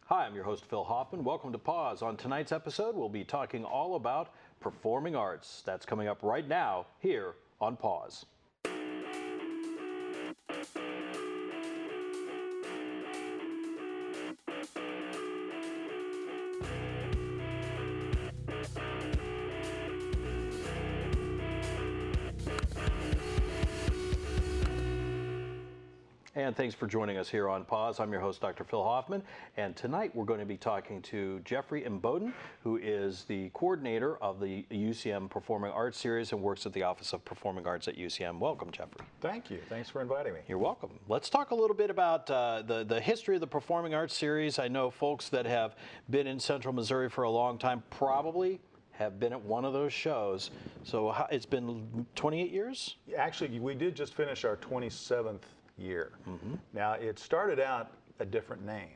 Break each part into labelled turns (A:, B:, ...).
A: Hi, I'm your host, Phil Hoffman. Welcome to Pause. On tonight's episode, we'll be talking all about performing arts. That's coming up right now here on Pause. And thanks for joining us here on Pause. I'm your host, Dr. Phil Hoffman, and tonight we're going to be talking to Jeffrey Imboden, who is the coordinator of the UCM Performing Arts Series and works at the Office of Performing Arts at UCM. Welcome, Jeffrey.
B: Thank you. Thanks for inviting me.
A: You're welcome. Let's talk a little bit about the history of the Performing Arts Series. I know folks that have been in Central Missouri for a long time probably have been at one of those shows. So it's been 28 years?
B: Actually, we did just finish our 27th year. Now, it started out a different name,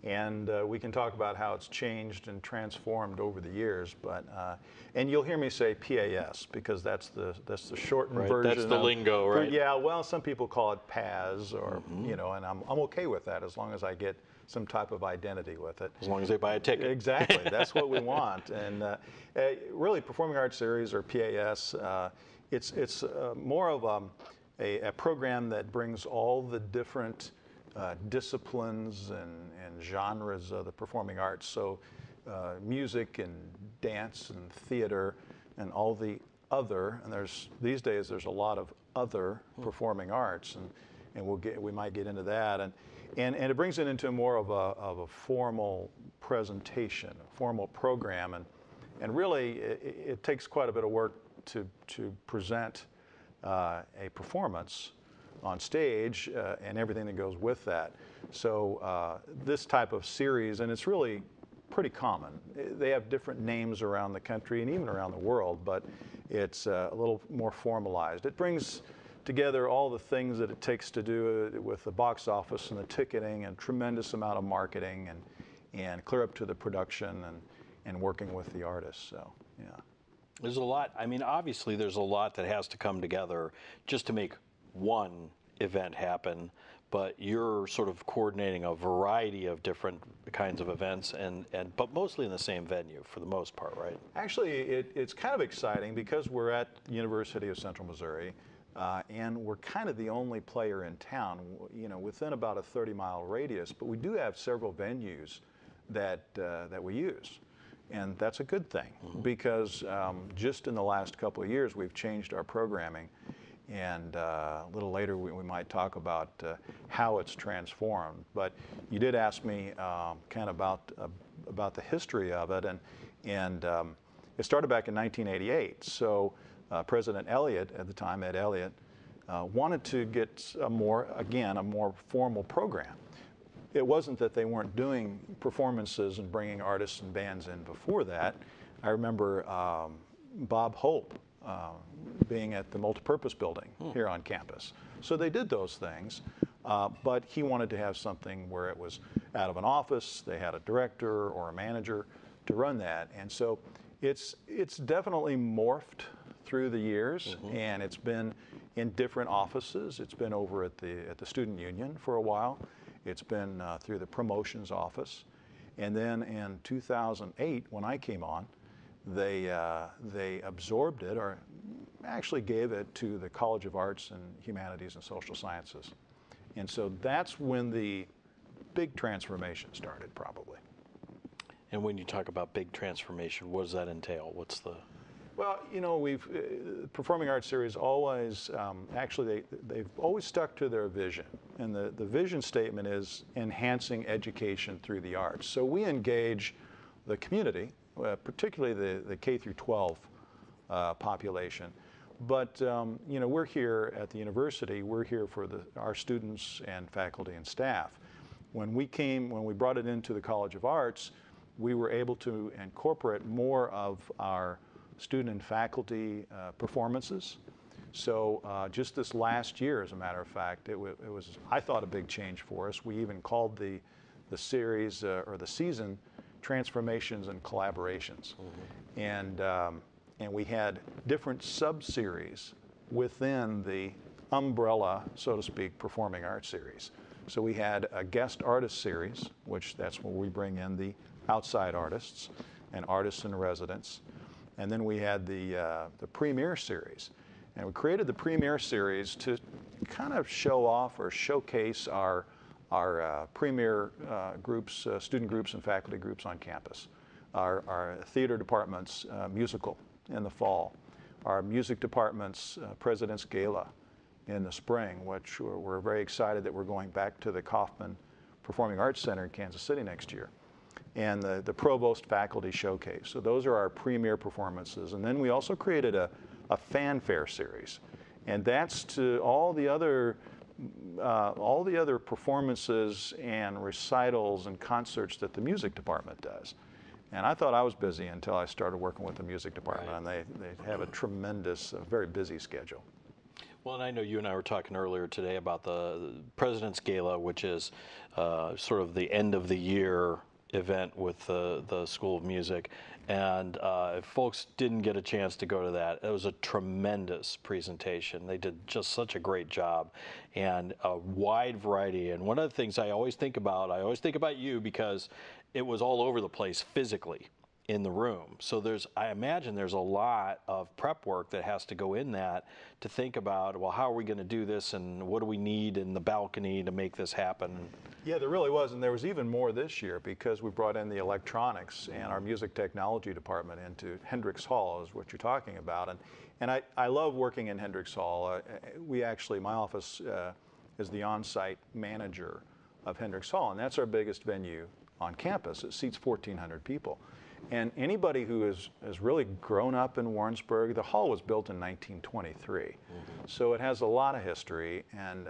B: and we can talk about how it's changed and transformed over the years. But and you'll hear me say PAS because that's the shortened version.
A: That's the lingo, right?
B: Yeah. Well, some people call it PAS, or you know, and I'm okay with that as long as I get some type of identity with it.
A: As long as they buy a ticket.
B: Exactly. That's what we want. And really, Performing Arts Series, or PAS, it's more of a program that brings all the different disciplines and genres of the performing arts. So music and dance and theater and all the other, and these days there's a lot of other performing arts, and we might get into that, and it brings it into more of a formal presentation, a formal program, and really it takes quite a bit of work to present a performance on stage and everything that goes with that. So this type of series, and it's really pretty common. They have different names around the country and even around the world, but it's a little more formalized. It brings together all the things that it takes to do with the box office and the ticketing and tremendous amount of marketing and clear up to the production and working with the artists. So, yeah.
A: There's a lot. I mean, obviously, there's a lot that has to come together just to make one event happen. But you're sort of coordinating a variety of different kinds of events, but mostly in the same venue for the most part, right?
B: Actually, it's kind of exciting because we're at the University of Central Missouri, and we're kind of the only player in town, you know, within about a 30-mile radius. But we do have several venues that we use. And that's a good thing because just in the last couple of years, we've changed our programming. And a little later, we might talk about how it's transformed. But you did ask me kind of about the history of it. And it started back in 1988. So President Elliott, at the time, Ed Elliott, wanted to get a more formal program. It wasn't that they weren't doing performances and bringing artists and bands in before that. I remember Bob Hope being at the multipurpose building here on campus. So they did those things, but he wanted to have something where it was out of an office, they had a director or a manager to run that. And so it's definitely morphed through the years, and it's been in different offices. It's been over at the Student Union for a while. It's been through the promotions office. And then in 2008, when I came on, they absorbed it, or actually gave it to the College of Arts and Humanities and Social Sciences. And so that's when the big transformation started, probably.
A: And when you talk about big transformation, what does that entail? What's the...
B: Well, you know, Performing Arts Series always, they've always stuck to their vision. And the vision statement is enhancing education through the arts. So we engage the community, particularly the K through 12 population. But, you know, we're here at the university, we're here for our students and faculty and staff. When we brought it into the College of Arts, we were able to incorporate more of our student and faculty performances. So just this last year, as a matter of fact, it was, I thought, a big change for us. We even called the series or the season Transformations and Collaborations. And we had different sub-series within the umbrella, so to speak, Performing Arts Series. So we had a guest artist series, which that's where we bring in the outside artists and artists in residence. And then we had the premiere series. And we created the premiere series to kind of show off or showcase our premier groups, student groups and faculty groups on campus. Our theater department's musical in the fall. Our music department's President's Gala in the spring, which we're very excited that we're going back to the Kaufman Performing Arts Center in Kansas City next year. And the Provost Faculty Showcase. So those are our premier performances. And then we also created a fanfare series. And that's to all the other performances and recitals and concerts that the music department does. And I thought I was busy until I started working with the music department,
A: right.
B: and they have a tremendous, very busy schedule.
A: Well, and I know you and I were talking earlier today about the President's Gala, which is sort of the end of the year event with the School of Music. And if folks didn't get a chance to go to that, it was a tremendous presentation. They did just such a great job and a wide variety. And one of the things I always think about you because it was all over the place physically in the room. So I imagine there's a lot of prep work that has to go in that to think about, well, how are we going to do this and what do we need in the balcony to make this happen?
B: Yeah, there really was, and there was even more this year because we brought in the electronics and our music technology department into Hendrix Hall, is what you're talking about. And I love working in Hendrix Hall. My office is the on-site manager of Hendrix Hall, and that's our biggest venue on campus. It seats 1,400 people. And anybody who has really grown up in Warrensburg, the hall was built in 1923. Mm-hmm. So it has a lot of history, and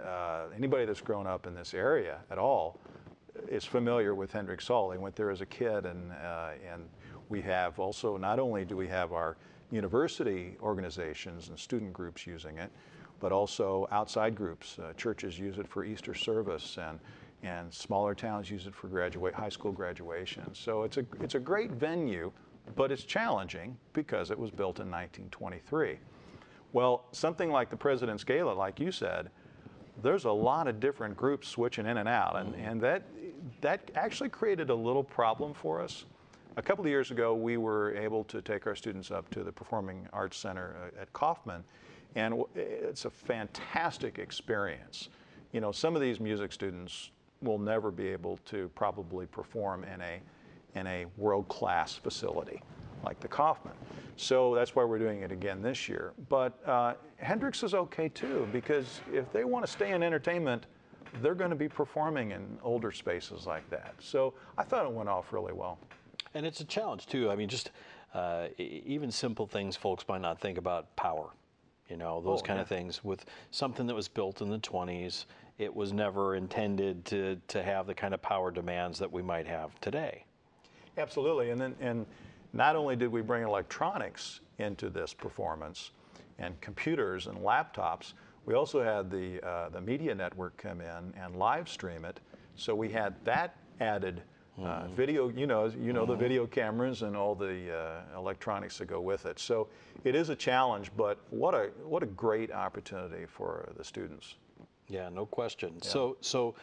B: anybody that's grown up in this area at all is familiar with Hendrix Hall. They went there as a kid, and we have also, not only do we have our university organizations and student groups using it, but also outside groups. Churches use it for Easter service, and smaller towns use it for high school graduation. So it's a great venue, but it's challenging because it was built in 1923. Well, something like the President's Gala, like you said, there's a lot of different groups switching in and out, and that actually created a little problem for us. A couple of years ago, we were able to take our students up to the Performing Arts Center at Kaufman, and it's a fantastic experience. You know, some of these music students will never be able to probably perform in a world-class facility like the Kaufman. So that's why we're doing it again this year. But Hendrix is okay too, because if they want to stay in entertainment, they're going to be performing in older spaces like that. So I thought it went off really well.
A: And it's a challenge too. I mean, just even simple things folks might not think about, power, you know, those kind of things. With something that was built in the 20s, it was never intended to have the kind of power demands that we might have today.
B: Absolutely, and not only did we bring electronics into this performance and computers and laptops, we also had the media network come in and live stream it. So we had that added video, the video cameras and all the electronics that go with it. So it is a challenge, but what a great opportunity for the students.
A: Yeah, no question. Yeah. So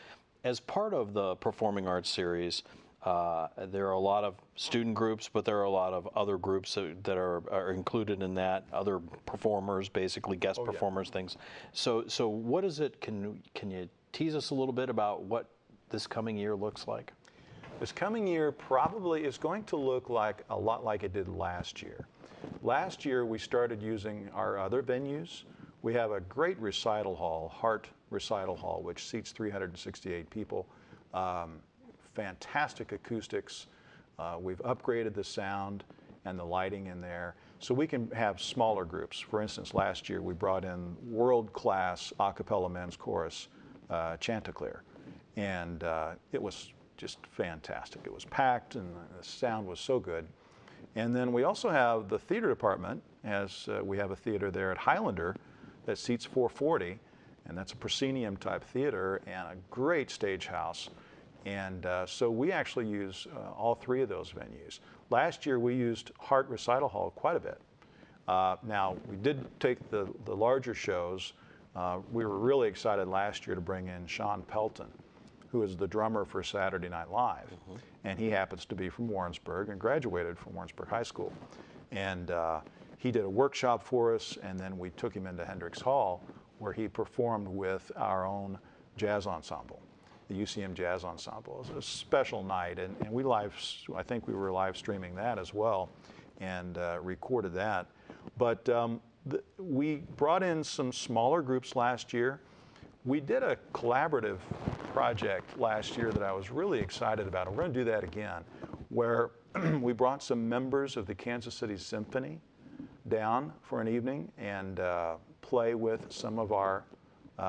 A: as part of the Performing Arts series, there are a lot of student groups, but there are a lot of other groups that are included in that, other performers, basically guest performers, things. So what is it, can you tease us a little bit about what this coming year looks like?
B: This coming year probably is going to look like a lot like it did last year. Last year we started using our other venues. We have a great recital hall, Hart Recital Hall, which seats 368 people. Fantastic acoustics. We've upgraded the sound and the lighting in there so we can have smaller groups. For instance, last year we brought in world-class a cappella men's chorus, Chanticleer, and it was just fantastic. It was packed and the sound was so good. And then we also have the theater department, as we have a theater there at Highlander that seats 440, and that's a proscenium type theater and a great stage house. And so we actually use all three of those venues. Last year we used Hart Recital Hall quite a bit. Now we did take the larger shows. We were really excited last year to bring in Sean Pelton. who is the drummer for Saturday Night Live. And he happens to be from Warrensburg and graduated from Warrensburg High School. And he did a workshop for us, and then we took him into Hendrix Hall, where he performed with our own jazz ensemble, the UCM Jazz Ensemble. It was a special night, and I think we were live streaming that as well, and recorded that. But we brought in some smaller groups last year. We did a collaborative project last year that I was really excited about, and we're going to do that again, where we brought some members of the Kansas City Symphony down for an evening and play with some of our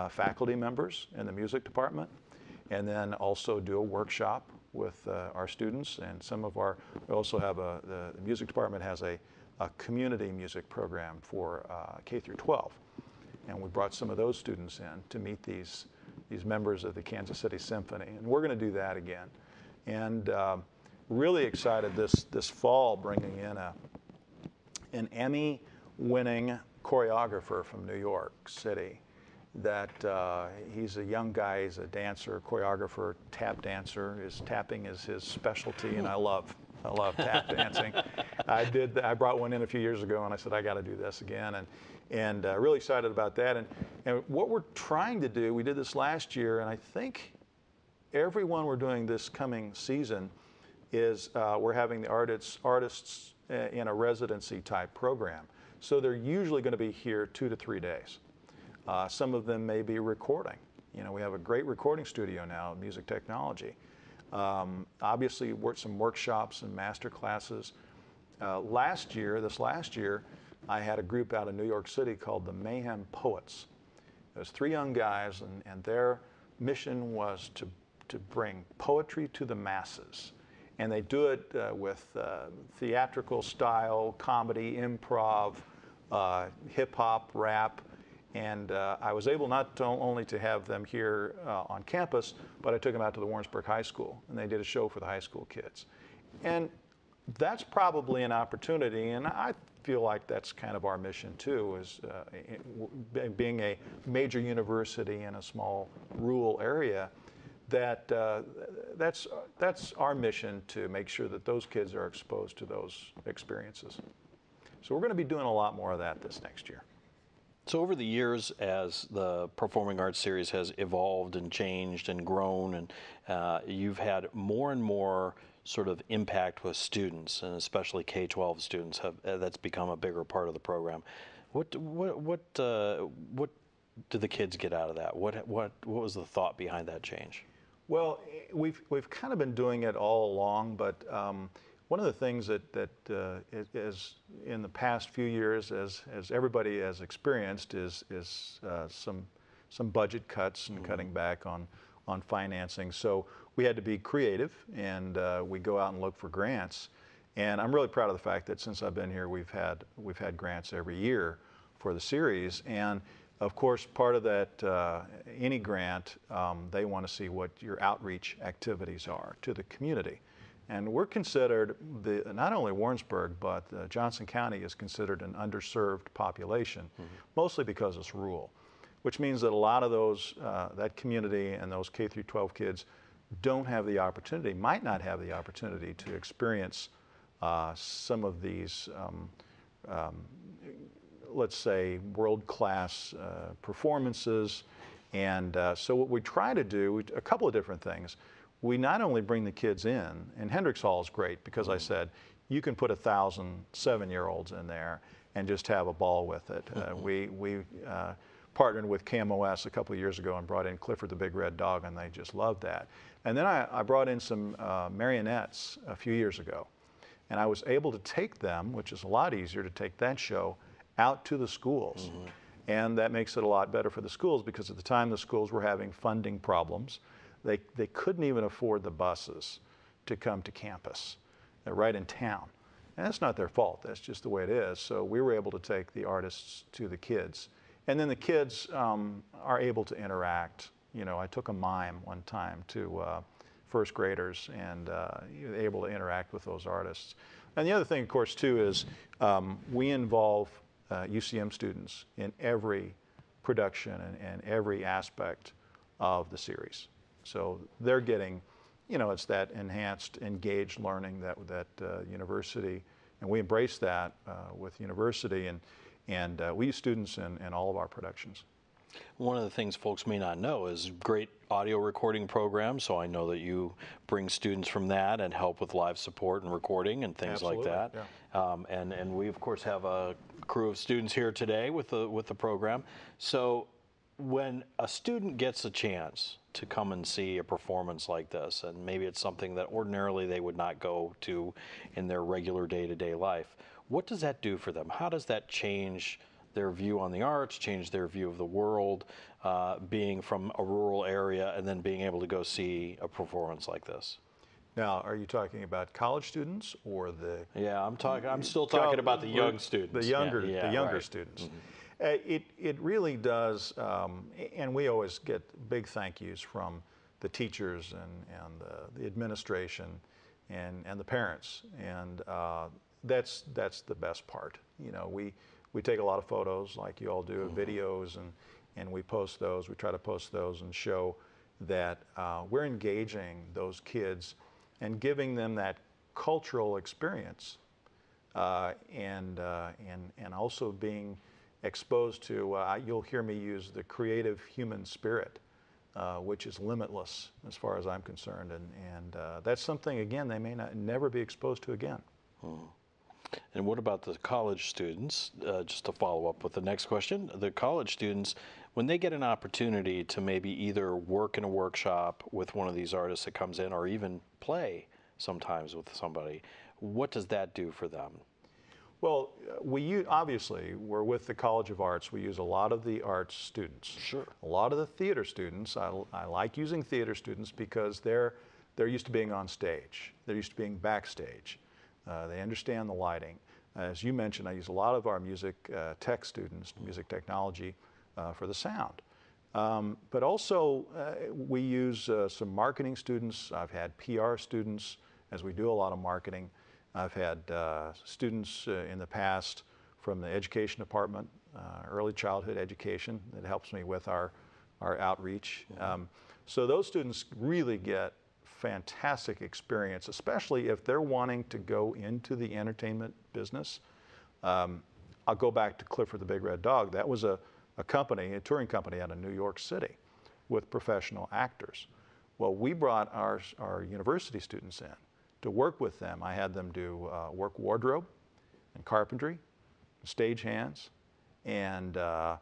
B: faculty members in the music department, and then also do a workshop with our students. And we also have the music department has a community music program for K through 12. And we brought some of those students in to meet these members of the Kansas City Symphony. And we're going to do that again. And really excited this fall, bringing in an Emmy-winning choreographer from New York City. That he's a young guy, he's a dancer, choreographer, tap dancer. Tapping is his specialty, and I love tap dancing. I brought one in a few years ago, and I said, I got to do this again, and really excited about that. And what we're trying to do, we did this last year, and I think everyone we're doing this coming season is we're having the artists in a residency type program. So they're usually going to be here 2 to 3 days. Some of them may be recording. You know, we have a great recording studio now, music technology. Obviously, some workshops and master classes. This last year, I had a group out of New York City called the Mayhem Poets. It was 3 young guys, and their mission was to bring poetry to the masses. And they do it with theatrical style, comedy, improv, hip-hop, rap. And I was able not only to have them here on campus, but I took them out to the Warrensburg High School, and they did a show for the high school kids. And that's probably an opportunity, and I feel like that's kind of our mission too, is being a major university in a small rural area, that's our mission, to make sure that those kids are exposed to those experiences. So we're going to be doing a lot more of that this next year.
A: So over the years, as the Performing Arts Series has evolved and changed and grown, and you've had more and more sort of impact with students, and especially K-12 students, that's become a bigger part of the program. What do the kids get out of that? What was the thought behind that change?
B: Well, we've kind of been doing it all along, but one of the things that is in the past few years, as everybody has experienced, is some budget cuts and cutting back on financing. So we had to be creative, and we go out and look for grants. And I'm really proud of the fact that since I've been here, we've had grants every year for the series. And of course, part of that, any grant, they want to see what your outreach activities are to the community. And we're considered, not only Warrensburg, but Johnson County is considered an underserved population, mostly because it's rural, which means that a lot of those, that community and those K through 12 kids don't have the opportunity, might not have the opportunity to experience some of these, let's say, world-class performances. And so what we try to do, a couple of different things. We not only bring the kids in, and Hendrix Hall is great because I said, you can put 1,000 7-year-olds in there and just have a ball with it. We partnered with KMOS a couple of years ago and brought in Clifford the Big Red Dog, and they just loved that. And then I brought in some marionettes a few years ago, and I was able to take them, which is a lot easier to take that show, out to the schools. And that makes it a lot better for the schools, because at the time the schools were having funding problems. They couldn't even afford the buses to come to campus. They're right in town. And that's not their fault, that's just the way it is. So we were able to take the artists to the kids. And then the kids are able to interact. You know, I took a mime one time to first graders, and able to interact with those artists. And the other thing, of course, too, is we involve UCM students in every production and every aspect of the series. So they're getting, it's that enhanced, engaged learning that university, and we embrace that with university, and we use students in all of our productions.
A: One of the things folks may not know is great audio recording programs. So I know that you bring students from that and help with live support and recording and things
B: Absolutely,
A: like that.
B: yeah.
A: And we of course have a crew of students here today with the program. So when a student gets a chance to come and see a performance like this, and maybe it's something that ordinarily they would not go to in their regular day-to-day life, what does that do for them? How does that change their view on the arts, change their view of the world, being from a rural area and then being able to go see a performance like this?
B: Now, are you talking about college students or the?
A: Yeah, I'm still talking about the young students.
B: The younger,
A: yeah,
B: the younger
A: right.
B: students. It really does, and we always get big thank yous from the teachers and the administration and the parents, and that's the best part. We take a lot of photos, like you all do, videos, and we post those. We try to post those and show that we're engaging those kids and giving them that cultural experience, and also being exposed to, you'll hear me use the creative human spirit, which is limitless as far as I'm concerned, and that's something, again, they may never be exposed to again.
A: And what about the college students? Just to follow up with the next question, the college students, when they get an opportunity to maybe either work in a workshop with one of these artists that comes in, or even play sometimes with somebody, what does that do for them?
B: Well, obviously, we're with the College of Arts. We use a lot of the arts students.
A: Sure.
B: A lot of the theater students, I like using theater students because they're used to being on stage. They're used to being backstage. They understand the lighting. As you mentioned, I use a lot of our music tech students, music technology, for the sound. But also, we use some marketing students. I've had PR students, as we do a lot of marketing. I've had students in the past from the education department, early childhood education, that helps me with our outreach. So those students really get fantastic experience, especially if they're wanting to go into the entertainment business. I'll go back to Clifford the Big Red Dog. That was a company, a touring company out of New York City with professional actors. Well, we brought our university students in to work with them. I had them do work wardrobe and carpentry, stage hands, and I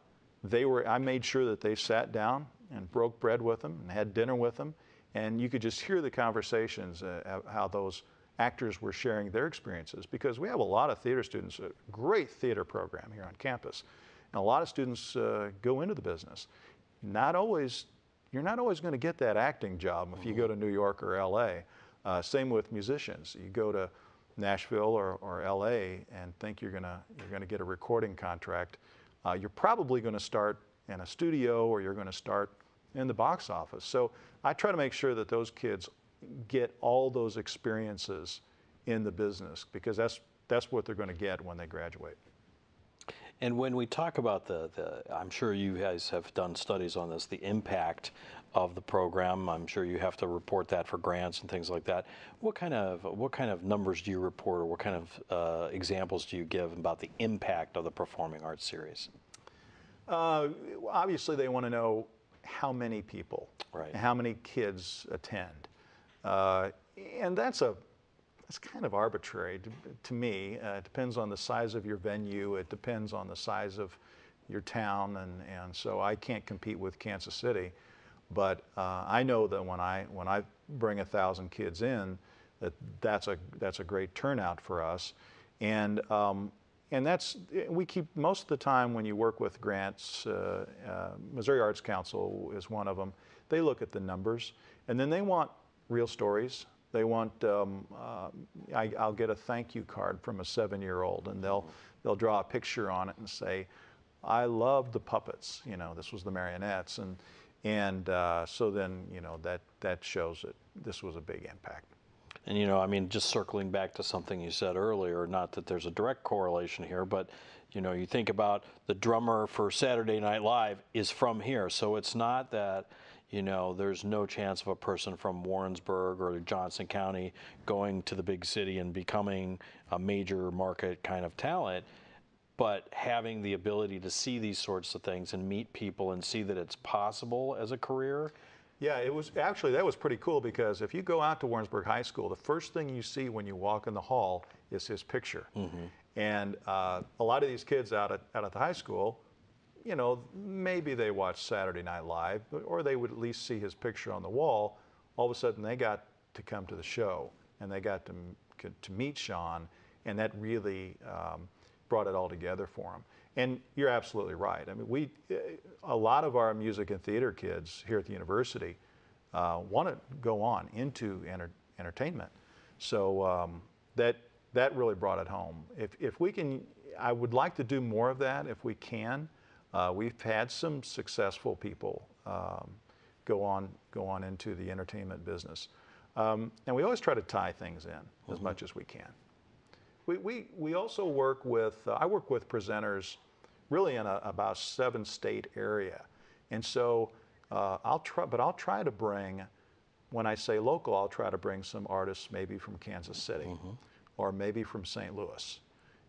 B: made sure that they sat down and broke bread with them and had dinner with them. And you could just hear the conversations, how those actors were sharing their experiences, because we have a lot of theater students, a great theater program here on campus. And a lot of students go into the business. You're not always going to get that acting job if you go to New York or LA. Same with musicians. You go to Nashville or LA and think you're going to get a recording contract. You're probably going to start in a studio, or you're going to start in the box office. So I try to make sure that those kids get all those experiences in the business, because that's what they're going to get when they graduate.
A: And when we talk about I'm sure you guys have done studies on this, the impact of the program. I'm sure you have to report that for grants and things like that. What kind of numbers do you report, or what kind of examples do you give about the impact of the Performing Arts Series?
B: Obviously, they want to know how many people,
A: right,
B: how many kids attend, and that's kind of arbitrary to me. It depends on the size of your venue. It depends on the size of your town, and so I can't compete with Kansas City. But I know that when I bring 1,000 kids in, that's a great turnout for us, and we keep most of the time when you work with grants. Missouri Arts Council is one of them. They look at the numbers, and then they want real stories. They want, I'll get a thank you card from a 7-year-old, and they'll draw a picture on it and say, I love the puppets. This was the marionettes, and so then that shows that this was a big impact.
A: And just circling back to something you said earlier, not that there's a direct correlation here, but you think about the drummer for Saturday Night Live is from here, so it's not that you know, there's no chance of a person from Warrensburg or Johnson County going to the big city and becoming a major market kind of talent. But having the ability to see these sorts of things and meet people and see that it's possible as a career.
B: Yeah, it was actually, that was pretty cool, because if you go out to Warrensburg High School, the first thing you see when you walk in the hall is his picture. And a lot of these kids out at the high school, you know, maybe they watch Saturday Night Live, or they would at least see his picture on the wall. All of a sudden, they got to come to the show, and they got to meet Sean, and that really brought it all together for them. And you're absolutely right. I mean, a lot of our music and theater kids here at the university want to go on into entertainment. So that really brought it home. If we can, I would like to do more of that if we can. We've had some successful people go on into the entertainment business, and we always try to tie things in as much as we can. We also work with, I work with presenters really in about 7-state area. And so I'll try to bring, when I say local, I'll try to bring some artists maybe from Kansas City or maybe from St. Louis.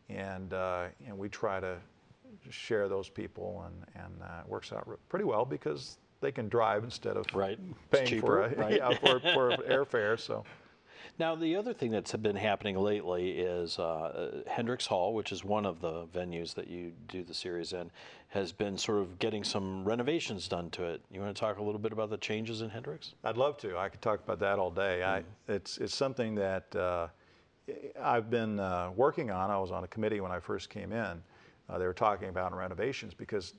B: And we try to share those people, and it works out pretty well because they can drive instead of paying
A: cheaper,
B: for airfare. So.
A: Now, the other thing that's been happening lately is Hendrix Hall, which is one of the venues that you do the series in, has been sort of getting some renovations done to it. You want to talk a little bit about the changes in Hendrix?
B: I'd love to. I could talk about that all day. It's something that I've been working on. I was on a committee when I first came in. They were talking about renovations because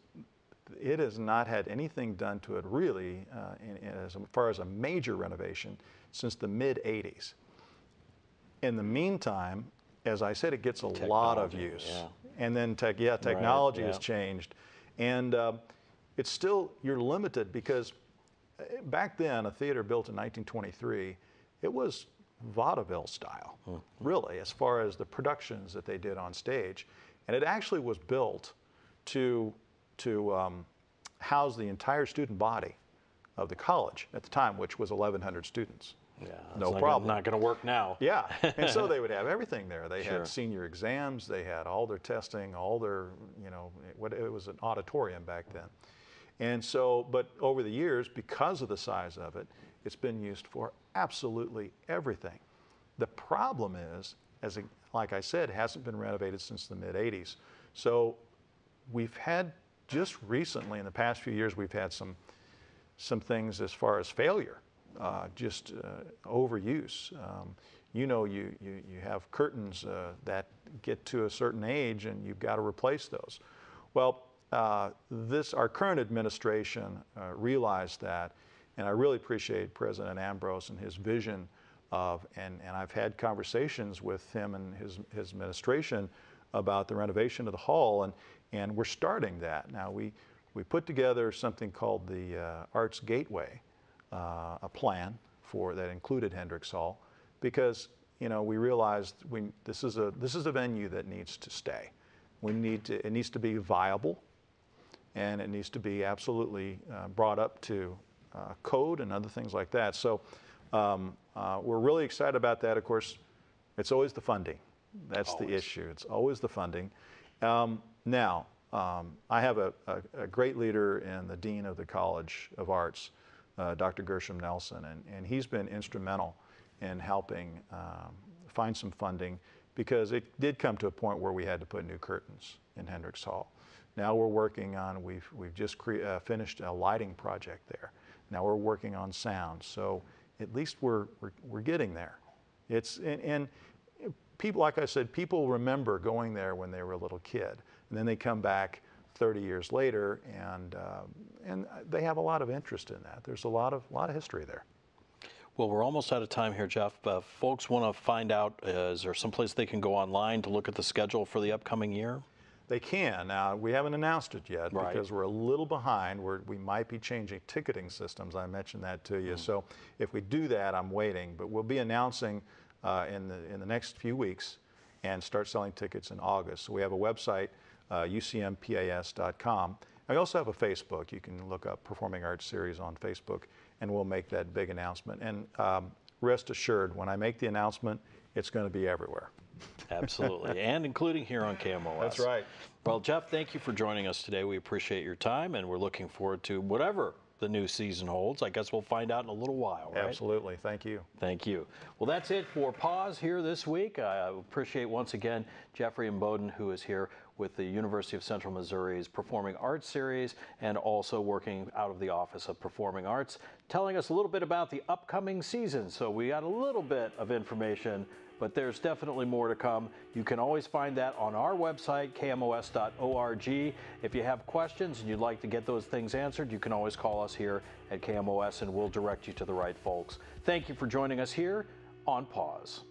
B: it has not had anything done to it really as far as a major renovation since the mid-'80s. In the meantime, as I said, it gets a lot of use. And then technology has changed. And it's still, you're limited because back then, a theater built in 1923, it was vaudeville style, really, as far as the productions that they did on stage. And it actually was built to house the entire student body of the college at the time, which was 1,100 students.
A: Yeah,
B: no problem.
A: Not going to work now.
B: Yeah, and so they would have everything there. They had senior exams, they had all their testing, all their, you know, it was an auditorium back then. And so, but over the years, because of the size of it, it's been used for absolutely everything. The problem is, like I said, it hasn't been renovated since the mid-'80s. So we've had, just recently, in the past few years, we've had some things as far as failure. Just overuse. You know, you have curtains that get to a certain age and you've got to replace those. Well, our current administration realized that, and I really appreciate President Ambrose and his vision of, and I've had conversations with him and his administration about the renovation of the hall, and we're starting that. Now, we put together something called the Arts Gateway, a plan that included Hendrix Hall, because, you know, we realized this is a venue that needs to stay. It needs to be viable, and it needs to be absolutely brought up to code and other things like that. So we're really excited about that. Of course, it's always the funding. That's the issue. It's always the funding. Now, I have a great leader in the Dean of the College of Arts, Dr. Gershom Nelson, and he's been instrumental in helping find some funding, because it did come to a point where we had to put new curtains in Hendrix Hall. Now we're working on, we've just finished a lighting project there. Now we're working on sound, so at least we're getting there. And people, like I said, people remember going there when they were a little kid, and then they come back 30 years later, and they have a lot of interest in that. There's a lot of history there.
A: Well, we're almost out of time here, Jeff. Folks want to find out, is there someplace they can go online to look at the schedule for the upcoming year?
B: They can. Now, we haven't announced it yet because we're a little behind. We might be changing ticketing systems. I mentioned that to you. So if we do that, I'm waiting. But we'll be announcing in the next few weeks and start selling tickets in August. So we have a website, ucmpas.com. I also have a Facebook. You can look up Performing Arts Series on Facebook, and we'll make that big announcement. And rest assured, when I make the announcement, it's going to be everywhere.
A: Absolutely, and including here on KMOS.
B: That's right.
A: Well, Jeff, thank you for joining us today. We appreciate your time, and we're looking forward to whatever the new season holds. I guess we'll find out in a little while, right?
B: Absolutely. Thank you.
A: Thank you. Well, that's it for Pause here this week. I appreciate once again Jeffrey Imboden, who is here with the University of Central Missouri's Performing Arts Series and also working out of the Office of Performing Arts, telling us a little bit about the upcoming season. So we got a little bit of information, but there's definitely more to come. You can always find that on our website, kmos.org. If you have questions and you'd like to get those things answered, you can always call us here at KMOS and we'll direct you to the right folks. Thank you for joining us here on Pause.